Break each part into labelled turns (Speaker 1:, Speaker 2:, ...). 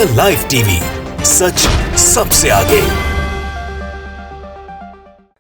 Speaker 1: The live TV, सच सबसे आगे।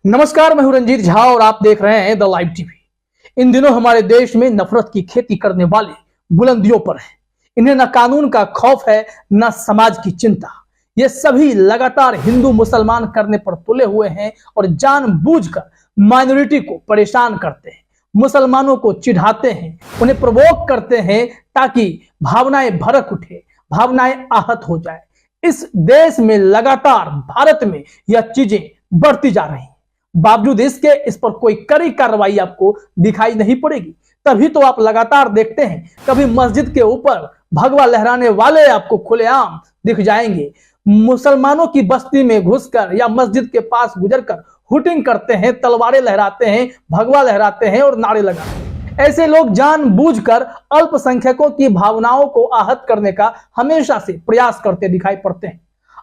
Speaker 2: नमस्कार, मैं हूं रंजीत झा और आप देख रहे हैं द लाइव टीवी। इन दिनों हमारे देश में नफरत की खेती करने वाले बुलंदियों पर हैं। इन्हें न कानून का खौफ है न समाज की चिंता। ये सभी लगातार हिंदू मुसलमान करने पर तुले हुए हैं और जानबूझकर माइनॉरिटी को परेशान करते हैं, मुसलमानों को चिढ़ाते हैं, उन्हें प्रवोक करते हैं ताकि भावनाएं भड़क उठे, भावनाएं आहत हो जाए। इस देश में लगातार भारत में यह चीजें बढ़ती जा रही हैं। बावजूद इसके इस पर कोई कड़ी कार्रवाई आपको दिखाई नहीं पड़ेगी। तभी तो आप लगातार देखते हैं कभी मस्जिद के ऊपर भगवा लहराने वाले आपको खुलेआम दिख जाएंगे, मुसलमानों की बस्ती में घुसकर या मस्जिद के पास गुजरकर हुटिंग करते हैं, तलवारें लहराते हैं, भगवा लहराते हैं और नारे लगाते हैं। ऐसे लोग जानबूझकर अल्पसंख्यकों की भावनाओं को आहत करने का हमेशा से प्रयास करते दिखाई पड़ते हैं।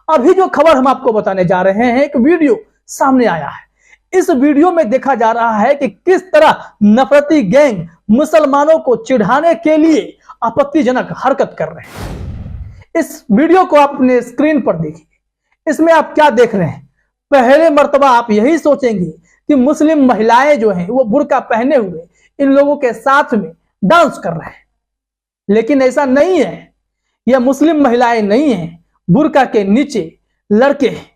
Speaker 2: अभी जो खबर हम आपको बताने जा रहे हैं, एक वीडियो सामने आया है। इस वीडियो में देखा जा रहा है कि किस तरह नफरती गैंग मुसलमानों को चिढ़ाने के लिए आपत्तिजनक हरकत कर रहे हैं। इस वीडियो को आप अपने स्क्रीन पर देखिए। इसमें आप क्या देख रहे हैं? पहले मर्तबा आप यही सोचेंगे कि मुस्लिम महिलाएं जो हैं वो बुर्का पहने हुए इन लोगों के साथ में डांस कर रहे हैं, लेकिन ऐसा नहीं है। यह मुस्लिम महिलाएं नहीं हैं। बुर्का के नीचे लड़के हैं,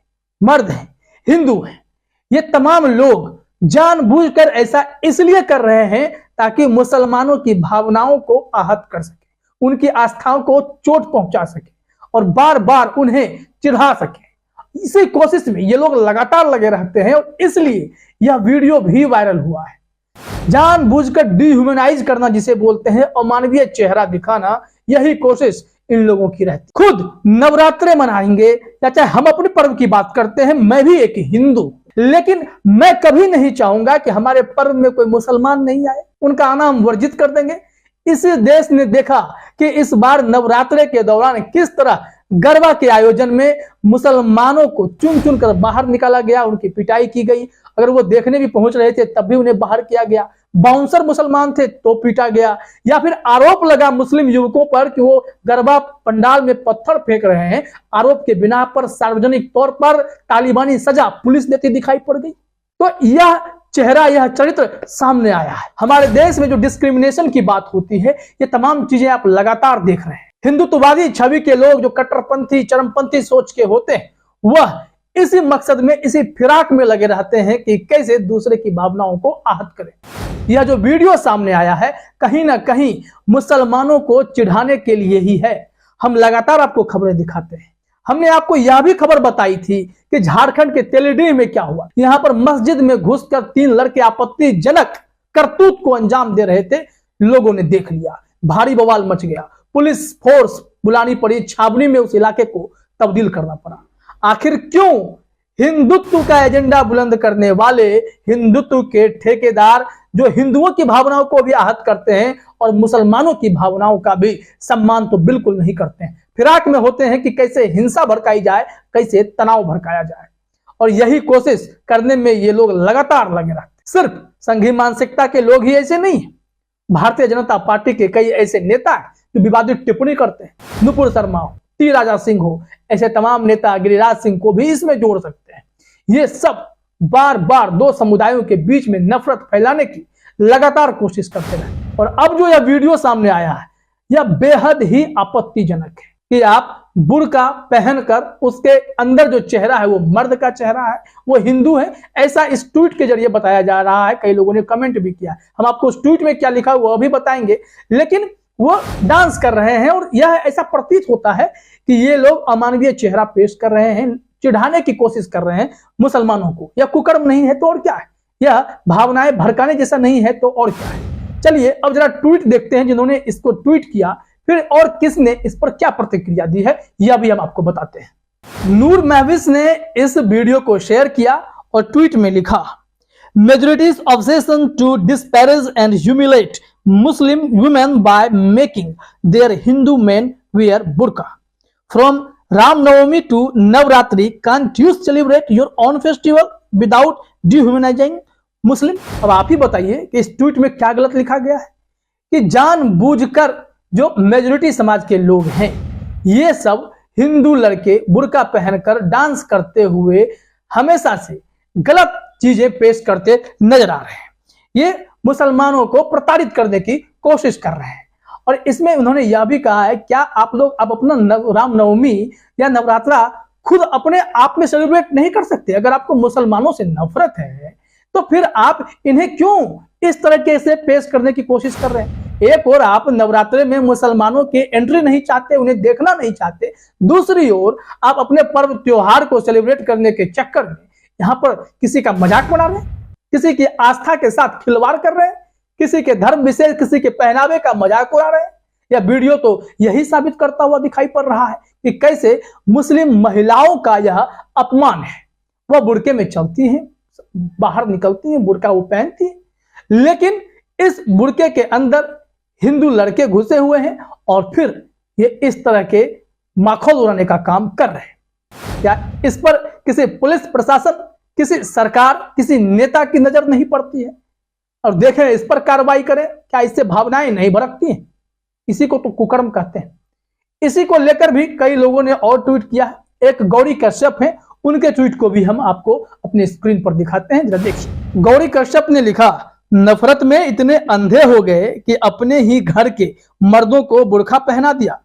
Speaker 2: मर्द हैं, हिंदू हैं। ये तमाम लोग जानबूझकर ऐसा इसलिए कर रहे हैं ताकि मुसलमानों की भावनाओं को आहत कर सके, उनकी आस्थाओं को चोट पहुंचा सके और बार बार उन्हें चिढ़ा सके। इसी कोशिश में ये लोग लगातार लगे रहते हैं और इसलिए यह वीडियो भी वायरल हुआ है। जानबूझकर डिह्यूमनाइज करना जिसे बोलते हैं, अमानवीय चेहरा दिखाना, यही कोशिश इन लोगों की रहती। खुद नवरात्रे मनाएंगे या चाहे हम अपने पर्व की बात करते हैं, मैं भी एक हिंदू, लेकिन मैं कभी नहीं चाहूंगा कि हमारे पर्व में कोई मुसलमान नहीं आए, उनका आना हम वर्जित कर देंगे। इस देश ने देखा कि इस बार नवरात्रे के दौरान किस तरह गरबा के आयोजन में मुसलमानों को चुन चुन कर बाहर निकाला गया, उनकी पिटाई की गई। अगर वो देखने भी पहुंच रहे थे तब भी उन्हें बाहर किया गया। बाउंसर मुसलमान थे तो पीटा गया, या फिर आरोप लगा मुस्लिम युवकों पर कि वो गरबा पंडाल में पत्थर फेंक रहे हैं। आरोप के बिना पर सार्वजनिक तौर पर तालिबानी सजा पुलिस देती दिखाई पड़ गई। तो यह चेहरा, यह चरित्र सामने आया है। हमारे देश में जो डिस्क्रिमिनेशन की बात होती है, ये तमाम चीजें आप लगातार देख रहे हैं। हिंदुत्ववादी छवि के लोग जो कट्टरपंथी, चरमपंथी सोच के होते हैं, वह इसी मकसद में, इसी फिराक में लगे रहते हैं कि कैसे दूसरे की भावनाओं को आहत करें। यह जो वीडियो सामने आया है, कहीं ना कहीं मुसलमानों को चिढ़ाने के लिए ही है। हम लगातार आपको खबरें दिखाते हैं। हमने आपको यह भी खबर बताई थी कि झारखंड के तेलीडीह में क्या हुआ। यहां पर मस्जिद में घुसकर 3 लड़के आपत्तिजनक करतूत को अंजाम दे रहे थे। लोगों ने देख लिया, भारी बवाल मच गया, पुलिस फोर्स बुलानी पड़ी, छावनी में उस इलाके को तब्दील करना पड़ा। आखिर क्यों? हिंदुत्व का एजेंडा बुलंद करने वाले हिंदुत्व के ठेकेदार जो हिंदुओं की भावनाओं को भी आहत करते हैं और मुसलमानों की भावनाओं का भी सम्मान तो बिल्कुल नहीं करते हैं। फिराक में होते हैं कि कैसे हिंसा भड़काई जाए, कैसे तनाव भड़काया जाए, और यही कोशिश करने में ये लोग लगातार लगे रहते हैं। सिर्फ संघी मानसिकता के लोग ही ऐसे नहीं है। भारतीय जनता पार्टी के कई ऐसे नेता हैं जो विवादित टिप्पणी करते हैं। नुपुर शर्मा हो, टी राजा सिंह हो, ऐसे तमाम नेता, गिरिराज सिंह को भी इसमें जोड़ सकते हैं। ये सब बार बार 2 समुदायों के बीच में नफरत फैलाने की लगातार कोशिश करते रहे। और अब जो यह वीडियो सामने आया है, यह बेहद ही आपत्तिजनक है कि आप बुर्का पहनकर, उसके अंदर जो चेहरा है वो मर्द का चेहरा है, वो हिंदू है, ऐसा इस ट्वीट के जरिए बताया जा रहा है। कई लोगों ने कमेंट भी किया। हम आपको उस ट्वीट में क्या लिखा वो अभी बताएंगे, लेकिन वो डांस कर रहे हैं और यह ऐसा प्रतीत होता है कि ये लोग अमानवीय चेहरा पेश कर रहे हैं, चिढ़ाने की कोशिश कर रहे हैं मुसलमानों को। यह कुकर्म नहीं है तो और क्या है? यह भावनाएं भड़काने जैसा नहीं है तो और क्या है? चलिए अब जरा ट्वीट देखते हैं जिन्होंने इसको ट्वीट किया, फिर और किसने इस पर क्या प्रतिक्रिया दी है, यह भी हम आपको बताते हैं। नूर महविश ने इस वीडियो को शेयर किया और ट्वीट में लिखा, Majority's obsession to disparage and humiliate Muslim women by making their Hindu men wear burqa. From Ram Navami to Navratri, can't you celebrate your own festival without dehumanizing Muslim? अब आप ही बताइए कि इस tweet में क्या गलत लिखा गया है कि जानबूझकर जो मेजोरिटी समाज के लोग हैं, ये सब हिंदू लड़के बुर्का पहनकर डांस करते हुए हमेशा से गलत चीजें पेश करते नजर आ रहे हैं। ये मुसलमानों को प्रताड़ित करने की कोशिश कर रहे हैं। और इसमें उन्होंने यह भी कहा है, क्या आप लोग अब अपना रामनवमी या नवरात्रा खुद अपने आप में सेलिब्रेट नहीं कर सकते? अगर आपको मुसलमानों से नफरत है तो फिर आप इन्हें क्यों इस तरीके से पेश करने की कोशिश कर रहे हैं? एक और आप नवरात्रे में मुसलमानों की एंट्री नहीं चाहते, उन्हें देखना नहीं चाहते, दूसरी ओर आप अपने पर्व त्योहार को सेलिब्रेट करने के चक्कर में यहाँ पर किसी का मजाक बना रहे हैं, किसी की आस्था के साथ खिलवाड़ कर रहे हैं, किसी के धर्म विशेष, किसी के पहनावे का मजाक उड़ा रहे हैं। यह वीडियो तो यही साबित करता हुआ दिखाई पड़ रहा है कि कैसे मुस्लिम महिलाओं का यह अपमान है। वह बुर्के में चलती हैं, बाहर निकलती हैं, बुर्का वो पहनती है, लेकिन इस बुर्के के अंदर हिंदू लड़के घुसे हुए हैं और फिर ये इस तरह के माखौल उड़ाने का काम कर रहे हैं। क्या इस पर किसी पुलिस प्रशासन, किसी सरकार, किसी नेता की नजर नहीं पड़ती है? और देखें, इस पर कार्रवाई करें। क्या इससे भावनाएं नहीं भड़कती हैं? इसी को तो कुकर्म कहते हैं। इसी को लेकर भी कई लोगों ने और ट्वीट किया है। एक गौरी कश्यप है, उनके ट्वीट को भी हम आपको अपनी स्क्रीन पर दिखाते हैं, जरा देखिए। गौरी कश्यप ने लिखा, नफरत में इतने अंधे हो गए कि अपने ही घर के मर्दों को बुर्का पहना दिया।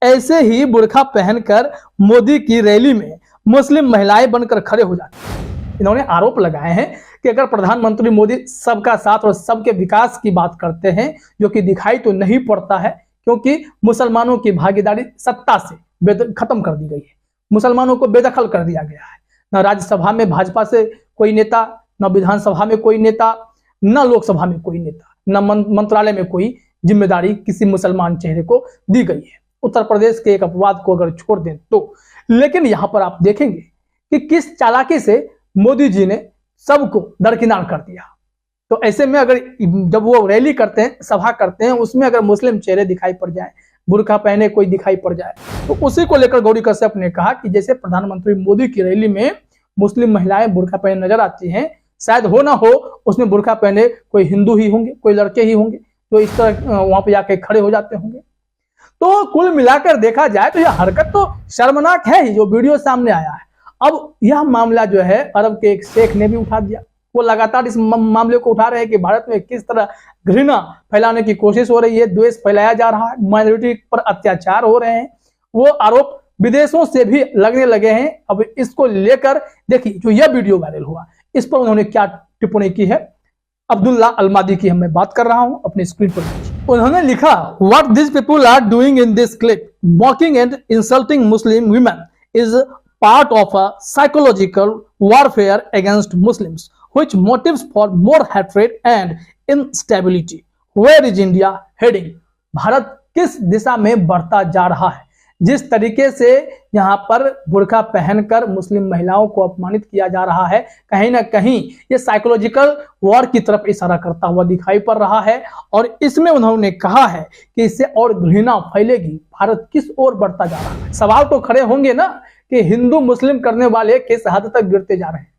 Speaker 2: ऐसे ही बुर्का पहनकर मोदी की रैली में मुस्लिम महिलाएं बनकर खड़े हो जाती। इन्होंने आरोप लगाए हैं कि अगर प्रधानमंत्री मोदी सबका साथ और सबके विकास की बात करते हैं, जो कि दिखाई तो नहीं पड़ता है, क्योंकि मुसलमानों की भागीदारी सत्ता से खत्म कर दी गई है, मुसलमानों को बेदखल कर दिया गया है। न राज्यसभा में भाजपा से कोई नेता, न विधानसभा में कोई नेता, न लोकसभा में कोई नेता, न मंत्रालय में कोई जिम्मेदारी किसी मुसलमान चेहरे को दी गई है। उत्तर प्रदेश के एक अपवाद को अगर छोड़ दें तो। लेकिन यहां पर आप देखेंगे कि किस चालाकी से मोदी जी ने सबको दरकिनार कर दिया। तो ऐसे में अगर जब वो रैली करते हैं, सभा करते हैं, उसमें अगर मुस्लिम चेहरे दिखाई पड़ जाए, बुर्का पहने कोई दिखाई पड़ जाए, तो उसी को लेकर गौरी कश्यप ने कहा कि जैसे प्रधानमंत्री मोदी की रैली में मुस्लिम महिलाएं बुर्का पहने नजर आती हैं, शायद हो ना हो उसमें बुर्का पहने कोई हिंदू ही होंगे, कोई लड़के ही होंगे, तो इस तरह वहां पे जाके खड़े हो जाते होंगे। तो कुल मिलाकर देखा जाए तो यह हरकत तो शर्मनाक है ही, जो वीडियो सामने आया है। अब यह मामला जो है अरब के एक शेख ने भी उठा दिया। वो लगातार इस मामले को उठा रहे हैं कि भारत में किस तरह घृणा फैलाने की कोशिश हो रही है, द्वेष फैलाया जा रहा है, माइनॉरिटी पर अत्याचार हो रहे हैं। वो आरोप विदेशों से भी लगने लगे हैं। अब इसको लेकर देखिए, जो यह वीडियो वायरल हुआ, इस पर उन्होंने क्या टिप्पणी की है। अब्दुल्ला अलमादी की मैं बात कर रहा हूं, अपनी स्क्रीन पर। उन्होंने लिखा, what this people are doing in this clip, mocking and insulting Muslim women is part of a psychological warfare against Muslims, which motives for more hatred and instability. Where is India heading? Bharat किस दिशा में बढ़ता जा रहा है? जिस तरीके से यहाँ पर बुर्का पहनकर मुस्लिम महिलाओं को अपमानित किया जा रहा है, कहीं ना कहीं ये साइकोलॉजिकल वॉर की तरफ इशारा करता हुआ दिखाई पड़ रहा है। और इसमें उन्होंने कहा है कि इससे और घृणा फैलेगी, भारत किस ओर बढ़ता जा रहा है। सवाल तो खड़े होंगे ना कि हिंदू मुस्लिम करने वाले किस हद तक गिरते जा रहे हैं।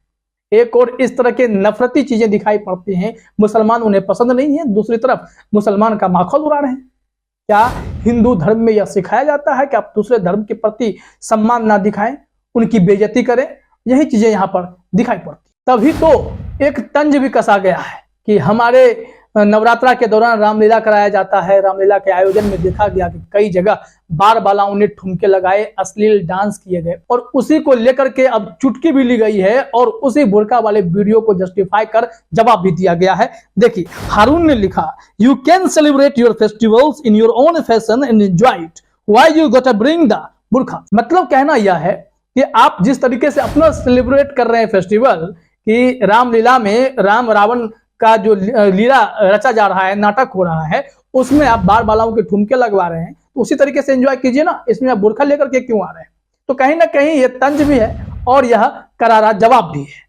Speaker 2: एक और इस तरह के नफरती चीजें दिखाई पड़ती हैं, मुसलमान उन्हें पसंद नहीं है, दूसरी तरफ मुसलमान का माखौल उड़ा रहे हैं। क्या हिंदू धर्म में यह सिखाया जाता है कि आप दूसरे धर्म के प्रति सम्मान ना दिखाएं, उनकी बेइज्जती करें? यही चीजें यहाँ पर दिखाई पड़ती। तभी तो एक तंज भी कसा गया है कि हमारे नवरात्रा के दौरान रामलीला कराया जाता है। रामलीला के आयोजन में देखा गया कि कई जगह बार बालाओं ने ठुमके लगाए, अश्लील डांस किए गए, और उसी को लेकर के अब चुटकी भी ली गई है और उसी बुर्का वाले वीडियो को जस्टिफाई कर जवाब भी दिया गया है। देखिए, हारून ने लिखा, you can celebrate your festivals in your own fashion and enjoy it, why you gotta bring the burqa. मतलब कहना यह है कि आप जिस तरीके से अपना सेलिब्रेट कर रहे हैं फेस्टिवल, कि रामलीला में राम रावण का जो लीला रचा जा रहा है, नाटक हो रहा है, उसमें आप बार बालाओं के ठुमके लगवा रहे हैं, तो उसी तरीके से एंजॉय कीजिए ना। इसमें आप बुर्का लेकर के क्यों आ रहे हैं? तो कहीं ना कहीं ये तंज भी है और यह करारा जवाब भी है।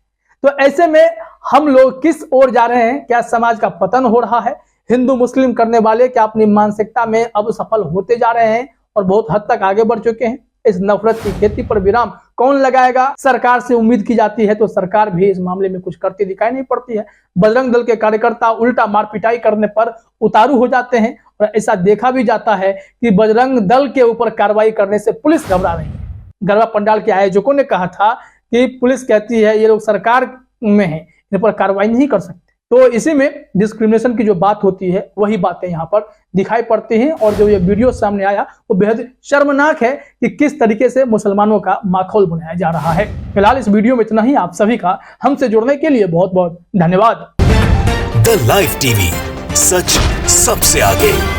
Speaker 2: तो ऐसे में हम लोग किस ओर जा रहे हैं? क्या समाज का पतन हो रहा है? हिंदू मुस्लिम करने वाले क्या अपनी मानसिकता में अब सफल होते जा रहे हैं और बहुत हद तक आगे बढ़ चुके हैं? इस नफरत की खेती पर विराम कौन लगाएगा? सरकार से उम्मीद की जाती है, तो सरकार भी इस मामले में कुछ करती दिखाई नहीं पड़ती है। बजरंग दल के कार्यकर्ता उल्टा मार पिटाई करने पर उतारू हो जाते हैं, और ऐसा देखा भी जाता है कि बजरंग दल के ऊपर कार्रवाई करने से पुलिस घबरा रही है। गरबा पंडाल के आयोजकों ने कहा था कि पुलिस कहती है ये लोग सरकार में है, इन पर कार्रवाई नहीं कर सकते। तो इसी में डिस्क्रिमिनेशन की जो बात होती है वही बातें यहाँ पर दिखाई पड़ती हैं। और जो ये वीडियो सामने आया वो बेहद शर्मनाक है कि किस तरीके से मुसलमानों का माहौल बनाया जा रहा है। फिलहाल इस वीडियो में इतना ही। आप सभी का हमसे जुड़ने के लिए बहुत बहुत धन्यवाद।
Speaker 1: द लाइव टीवी, सच सबसे आगे।